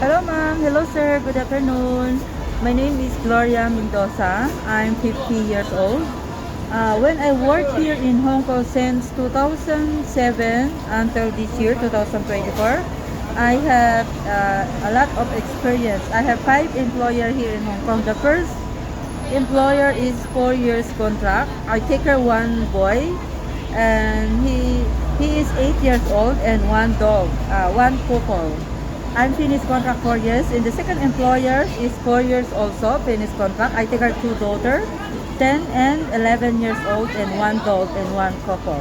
Hello ma'am, hello sir, good afternoon. My name is Gloria Mendoza. I'm 50 years old. When I worked here in Hong Kong since 2007 until this year, 2024, I have a lot of experience. I have 5 employers here in Hong Kong. The first employer is 4 years contract. I take care one boy, and he is 8 years old, and one dog, one couple. I'm finished contract 4 years. And the second employer is 4 years also finished contract. I take her two daughters, 10 and 11 years old, and one dog and one couple.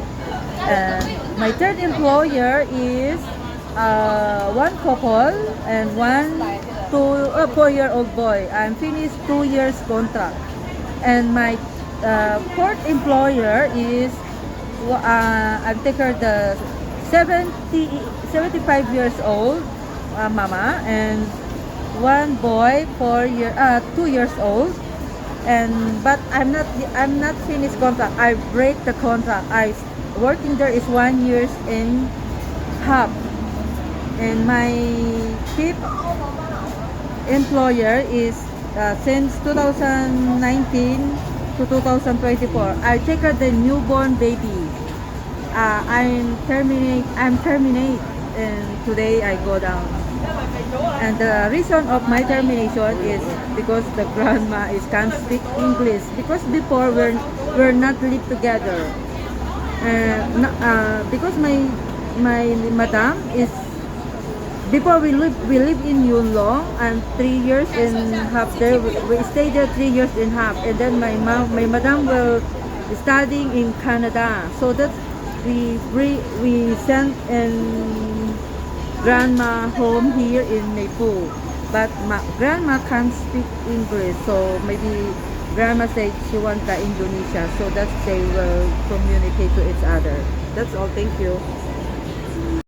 And my third employer is one couple and one 4-year-old boy. I'm finished 2 years contract. And my fourth employer is I take her the 75 years old mama, and one boy 2 years old. And but I'm not finished contract. I break the contract. I working there is 1 year and half. And my fifth employer is since 2019 to 2024. I take her the newborn baby. I'm terminate, and today I go down. And the reason of my termination is because the grandma is can't speak English. Because before we're not live together. Because my madam is before we live in Yuen Long, and 3 years and half there. We stay there 3 years and half, and then my madam will studying in Canada. So that we sent and grandma home here in Maple. But grandma can't speak English, so maybe grandma said she wants the Indonesia, so that they will communicate to each other. That's all. Thank you.